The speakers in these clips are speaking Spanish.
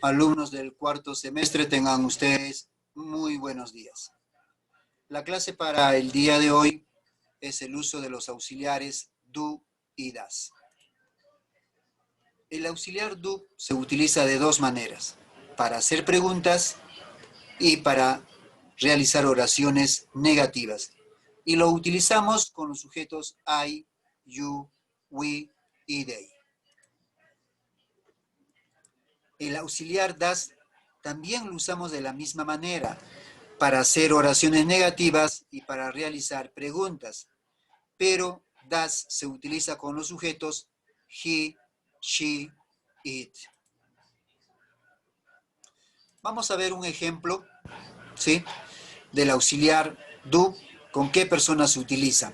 Alumnos del cuarto semestre, tengan ustedes muy buenos días. La clase para el día de hoy es el uso de los auxiliares do y das. El auxiliar do se utiliza de dos maneras, para hacer preguntas y para realizar oraciones negativas. Y lo utilizamos con los sujetos I, you, we y they. El auxiliar das también lo usamos de la misma manera, para hacer oraciones negativas y para realizar preguntas. Pero das se utiliza con los sujetos he, she, it. Vamos a ver un ejemplo, ¿sí?, del auxiliar do, con qué personas se utiliza.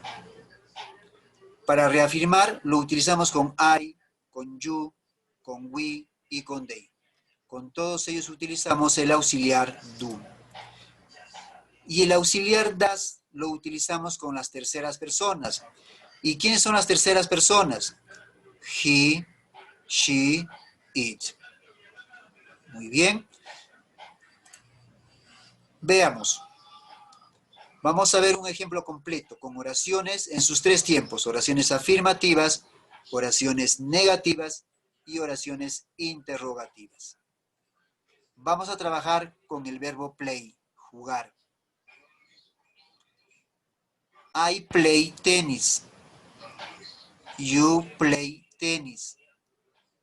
Para reafirmar, lo utilizamos con I, con you, con we y con they. Con todos ellos utilizamos el auxiliar do. Y el auxiliar das lo utilizamos con las terceras personas. ¿Y quiénes son las terceras personas? He, she, it. Muy bien. Veamos. Vamos a ver un ejemplo completo con oraciones en sus tres tiempos. Oraciones afirmativas, oraciones negativas y oraciones interrogativas. Vamos a trabajar con el verbo play, jugar. I play tennis. You play tennis.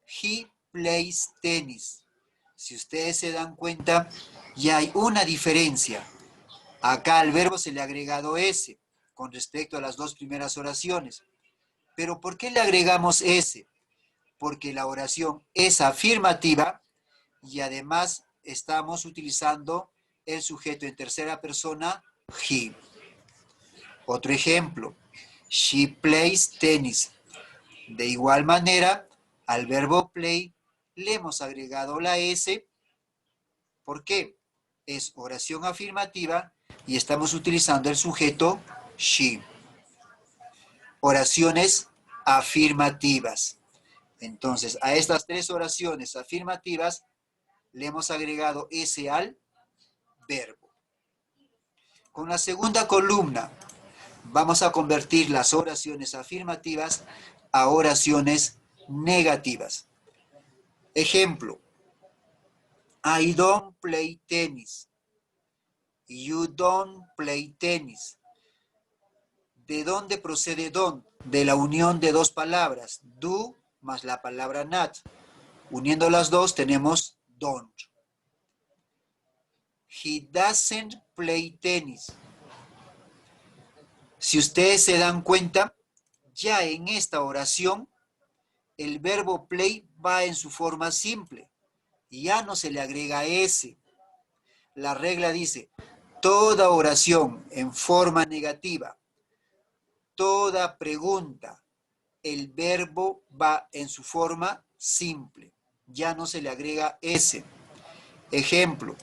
He plays tennis. Si ustedes se dan cuenta, ya hay una diferencia. Acá al verbo se le ha agregado S con respecto a las dos primeras oraciones. ¿Pero por qué le agregamos S? Porque la oración es afirmativa y además estamos utilizando el sujeto en tercera persona, he. Otro ejemplo, she plays tennis. De igual manera, al verbo play le hemos agregado la S. ¿Por qué? Es oración afirmativa y estamos utilizando el sujeto she. Oraciones afirmativas. Entonces, a estas tres oraciones afirmativas le hemos agregado S al verbo. Con la segunda columna vamos a convertir las oraciones afirmativas a oraciones negativas. Ejemplo, I don't play tennis. You don't play tennis. ¿De dónde procede don't? De la unión de dos palabras, do más la palabra not. Uniendo las dos tenemos don't. He doesn't play tennis. Si ustedes se dan cuenta, ya en esta oración, el verbo play va en su forma simple. Ya no se le agrega S. La regla dice, toda oración en forma negativa, toda pregunta, el verbo va en su forma simple. Ya no se le agrega S. Ejemplo,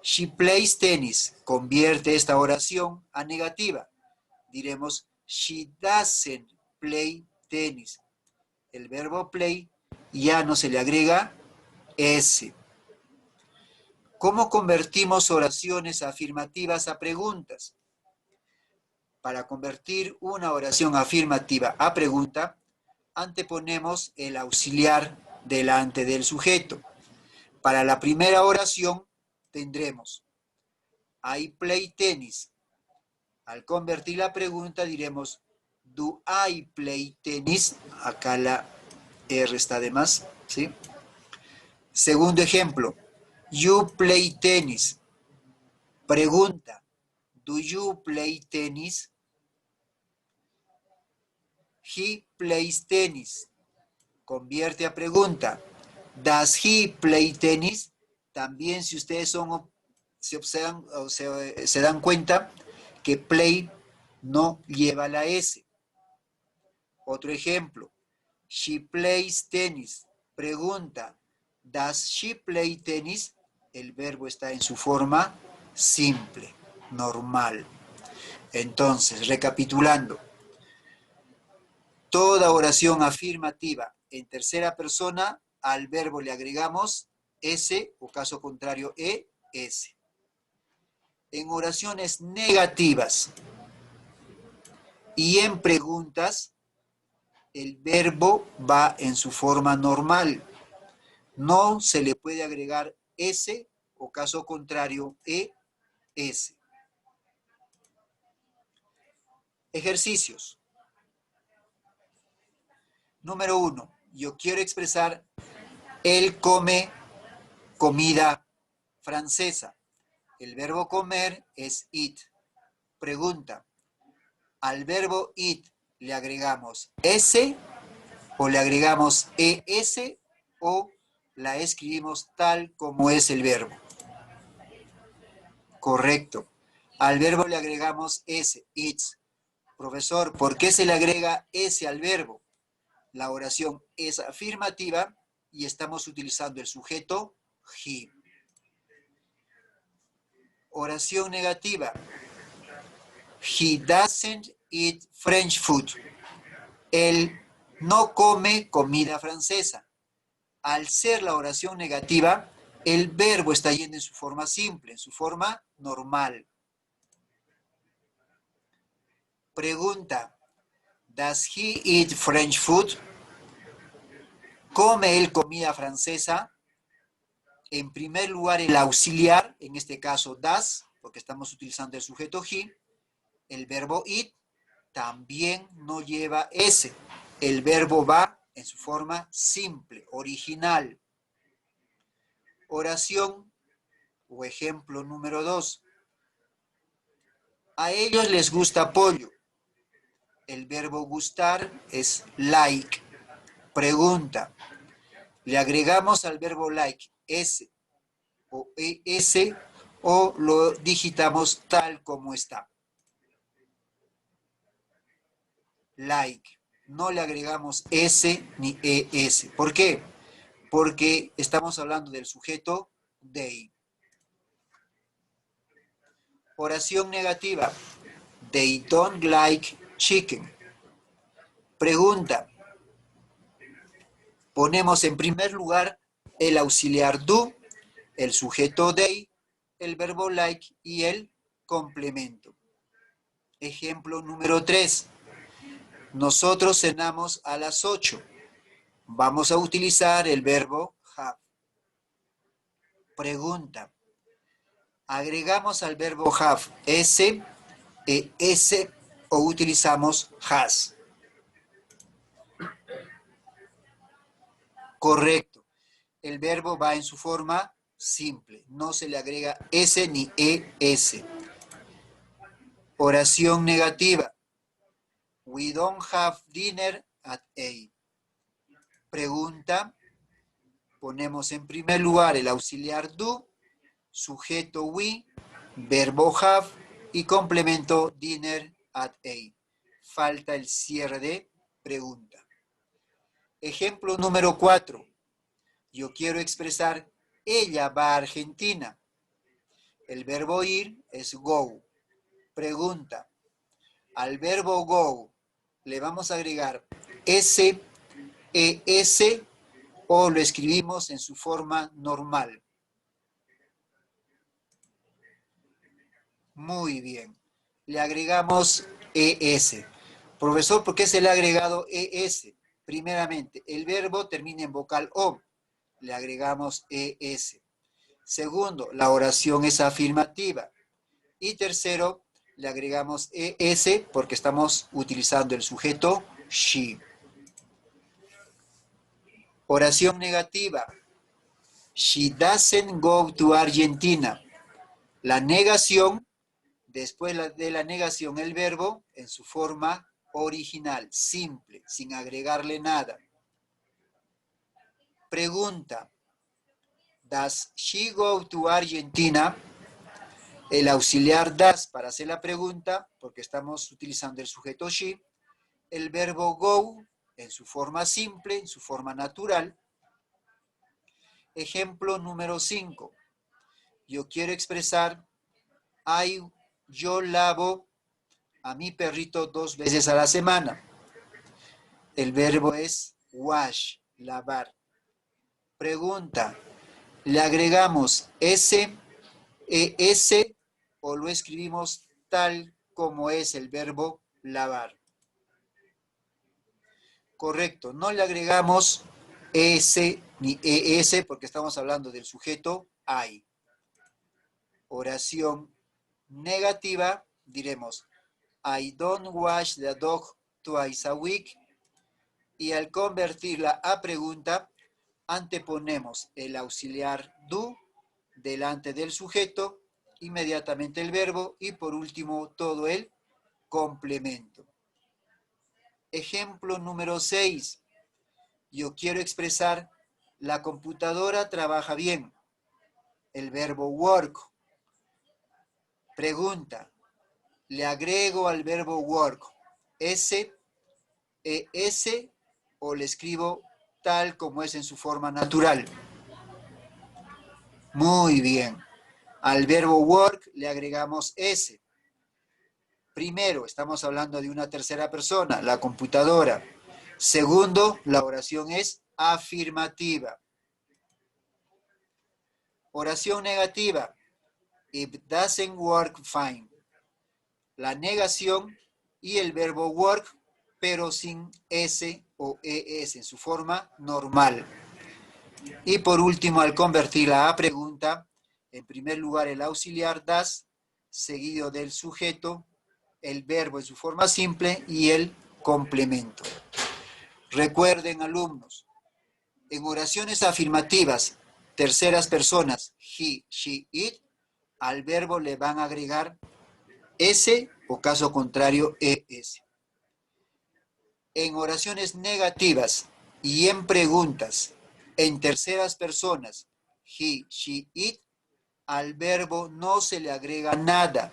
she plays tennis. Convierte esta oración a negativa. Diremos, she doesn't play tennis. El verbo play ya no se le agrega S. ¿Cómo convertimos oraciones afirmativas a preguntas? Para convertir una oración afirmativa a pregunta, anteponemos el auxiliar delante del sujeto. Para la primera oración tendremos I play tennis. Al convertir la pregunta diremos do I play tennis. Acá la R está de más, ¿sí? Segundo ejemplo, you play tennis. Pregunta, do you play tennis? He plays tennis. Convierte a pregunta. Does he play tennis? También si ustedes se observan o se dan cuenta que play no lleva la S. Otro ejemplo. She plays tennis. Pregunta. Does she play tennis? El verbo está en su forma simple, normal. Entonces, recapitulando. Toda oración afirmativa en tercera persona, al verbo le agregamos S o caso contrario ES. En oraciones negativas y en preguntas, el verbo va en su forma normal. No se le puede agregar S o caso contrario ES. Ejercicios. Número 1. Yo quiero expresar él come comida francesa. El verbo comer es eat. Pregunta. Al verbo eat le agregamos S o le agregamos ES o la escribimos tal como es el verbo. Correcto. Al verbo le agregamos S, eats. Profesor, ¿por qué se le agrega S al verbo? La oración es afirmativa y estamos utilizando el sujeto he. Oración negativa. He doesn't eat French food. Él no come comida francesa. Al ser la oración negativa, el verbo está yendo en su forma simple, en su forma normal. Pregunta. Does he eat French food? ¿Come él comida francesa? En primer lugar, el auxiliar, en este caso does, porque estamos utilizando el sujeto he. El verbo eat también no lleva S. El verbo va en su forma simple, original. Oración o ejemplo número 2. A ellos les gusta pollo. El verbo gustar es like. Pregunta. Le agregamos al verbo like S o ES o lo digitamos tal como está. Like. No le agregamos S ni ES. ¿Por qué? Porque estamos hablando del sujeto they. Oración negativa. They don't like chicken. Pregunta. Ponemos en primer lugar el auxiliar do, el sujeto they, el verbo like y el complemento. Ejemplo número 3. Nosotros cenamos a las 8. Vamos a utilizar el verbo have. Pregunta. ¿Agregamos al verbo have S, ES o utilizamos has? Correcto. El verbo va en su forma simple. No se le agrega S ni ES. Oración negativa. We don't have dinner at 8. Pregunta. Ponemos en primer lugar el auxiliar do, sujeto we, verbo have y complemento dinner at 8. Falta el cierre de pregunta. Ejemplo número 4. Yo quiero expresar ella va a Argentina. El verbo ir es go. Pregunta. Al verbo go le vamos a agregar S, ES o lo escribimos en su forma normal. Muy bien. Le agregamos ES. Profesor, ¿por qué se le ha agregado ES? Primeramente, el verbo termina en vocal O. Le agregamos ES. Segundo, la oración es afirmativa. Y tercero, le agregamos ES porque estamos utilizando el sujeto she. Oración negativa. She doesn't go to Argentina. La negación, después de la negación, el verbo en su forma original, simple, sin agregarle nada. Pregunta. Does she go to Argentina? El auxiliar does para hacer la pregunta, porque estamos utilizando el sujeto she. El verbo go en su forma simple, en su forma natural. Ejemplo número 5. Yo quiero expresar, yo lavo a mi perrito 2 veces a la semana. El verbo es wash, lavar. Pregunta, le agregamos S, ES, o lo escribimos tal como es el verbo lavar. Correcto, no le agregamos ES ni ES porque estamos hablando del sujeto hay. Oración negativa, diremos I don't wash the dog twice a week. Y al convertirla a pregunta, anteponemos el auxiliar do delante del sujeto, inmediatamente el verbo y por último todo el complemento. Ejemplo número 6. Yo quiero expresar la computadora trabaja bien. El verbo work. Pregunta. Le agrego al verbo work S, ES o le escribo tal como es en su forma natural. Muy bien. Al verbo work le agregamos S. Primero, estamos hablando de una tercera persona, la computadora. Segundo, la oración es afirmativa. Oración negativa. It doesn't work fine. La negación y el verbo work, pero sin S o ES en su forma normal. Y por último, al convertirla a pregunta, en primer lugar el auxiliar does, seguido del sujeto, el verbo en su forma simple y el complemento. Recuerden, alumnos, en oraciones afirmativas, terceras personas, he, she, it, al verbo le van a agregar S o caso contrario ES. En oraciones negativas y en preguntas, en terceras personas, he, she, it, al verbo no se le agrega nada.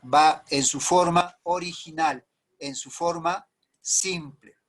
Va en su forma original, en su forma simple.